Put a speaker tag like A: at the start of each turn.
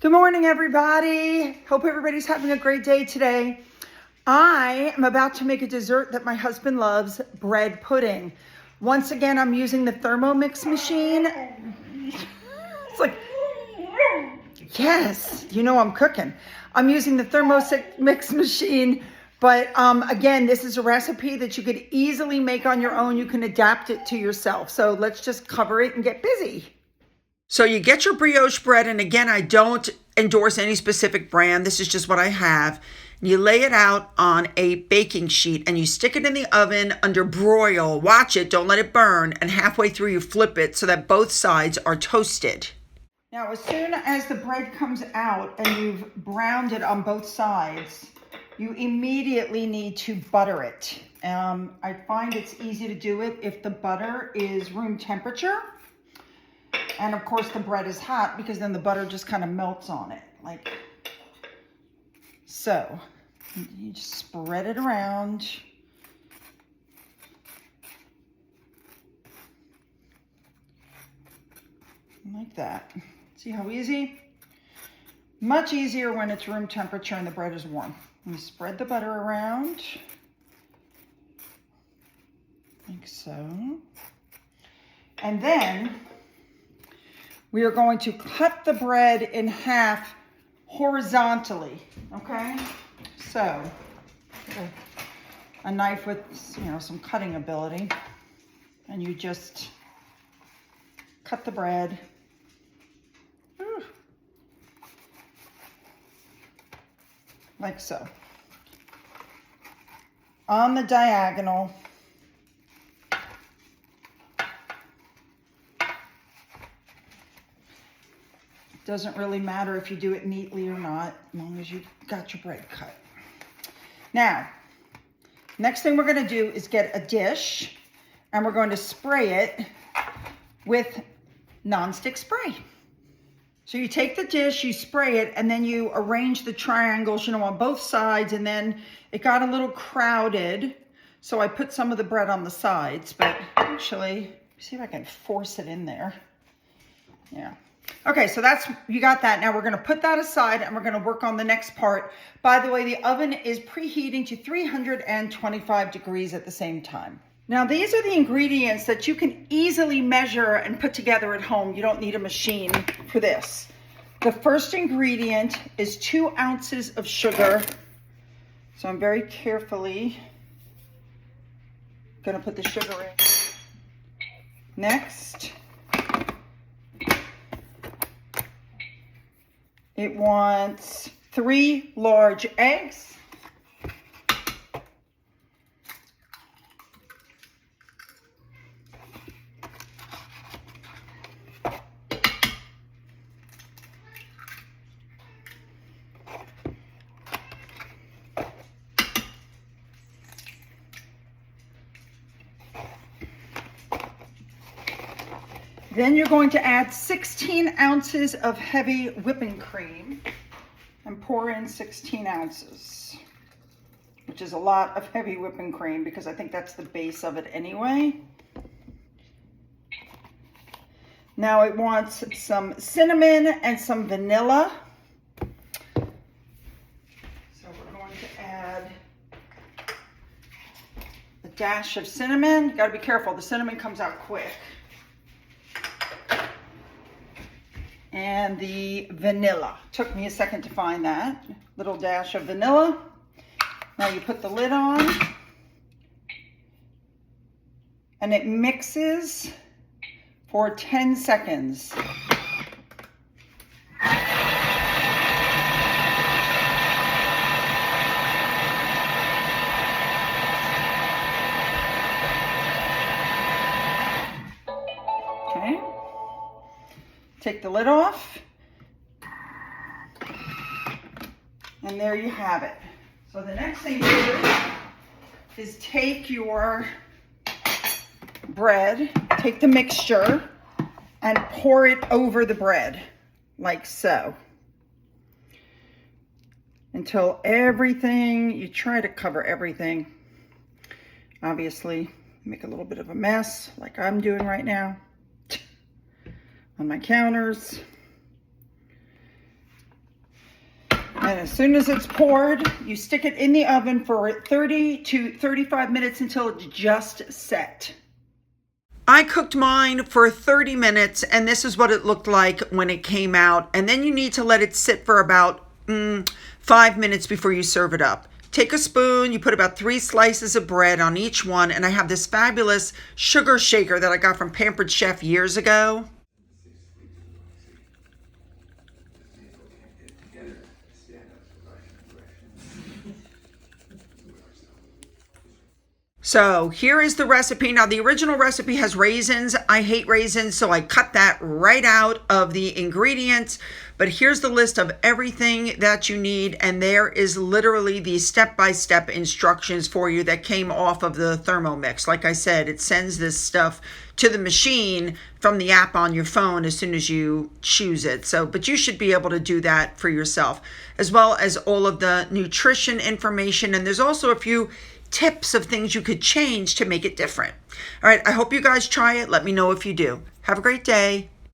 A: Good morning, everybody. Hope everybody's having a great day today. I am about to make a dessert that my husband loves, bread pudding. Once again, I'm using the Thermomix machine. It's like, yes, you know I'm cooking. I'm using the Thermomix machine, but again, this is a recipe that you could easily make on your own. You can adapt it to yourself. So let's just cover it and get busy. So you get your brioche bread, and again, I don't endorse any specific brand. This is just what I have. You lay it out on a baking sheet and you stick it in the oven under broil. Watch it, don't let it burn. And halfway through you flip it so that both sides are toasted. Now, as soon as the bread comes out and you've browned it on both sides, you immediately need to butter it. I find it's easy to do it if the butter is room temperature. And of course the bread is hot because then the butter just kind of melts on it, like so. You just spread it around. Like that. See how easy? Much easier when it's room temperature and the bread is warm. You spread the butter around, like so. And then we are going to cut the bread in half horizontally, okay? So, a knife with, some cutting ability, and you just cut the bread. Like so. On the diagonal. Doesn't really matter if you do it neatly or not, as long as you've got your bread cut. Now, next thing we're going to do is get a dish, and we're going to spray it with nonstick spray. So you take the dish, you spray it, and then you arrange the triangles, on both sides, and then it got a little crowded, so I put some of the bread on the sides, but actually, see if I can force it in there. Yeah. Okay, so you got that. Now we're going to put that aside and we're going to work on the next part. By the way, the oven is preheating to 325 degrees at the same time. Now these are the ingredients that you can easily measure and put together at home. You don't need a machine for this. The first ingredient is 2 ounces of sugar. So I'm very carefully going to put the sugar in. Next, it wants 3 large eggs. Then you're going to add 16 ounces of heavy whipping cream and pour in 16 ounces, which is a lot of heavy whipping cream because I think that's the base of it anyway. Now it wants some cinnamon and some vanilla. So we're going to add a dash of cinnamon. You got to be careful, the cinnamon comes out quick. And the vanilla. Took me a second to find that. Little dash of vanilla. Now you put the lid on. And it mixes for 10 seconds. Okay. Take the lid off, and there you have it. So the next thing you do is take your bread, take the mixture, and pour it over the bread, like so. Until everything, you try to cover everything. Obviously, make a little bit of a mess, like I'm doing right now. On my counters. And as soon as it's poured, you stick it in the oven for 30 to 35 minutes until it's just set. I cooked mine for 30 minutes, and this is what it looked like when it came out. And then you need to let it sit for about 5 minutes before you serve it up. Take a spoon, you put about 3 slices of bread on each one, and I have this fabulous sugar shaker that I got from Pampered Chef years ago. So here is the recipe. Now the original recipe has raisins. I hate raisins, so I cut that right out of the ingredients. But here's the list of everything that you need, and there is literally the step-by-step instructions for you that came off of the Thermomix. Like I said, it sends this stuff to the machine from the app on your phone as soon as you choose it. So, but you should be able to do that for yourself, as well as all of the nutrition information. And there's also a few tips of things you could change to make it different. All right, I hope you guys try it. Let me know if you do. Have a great day.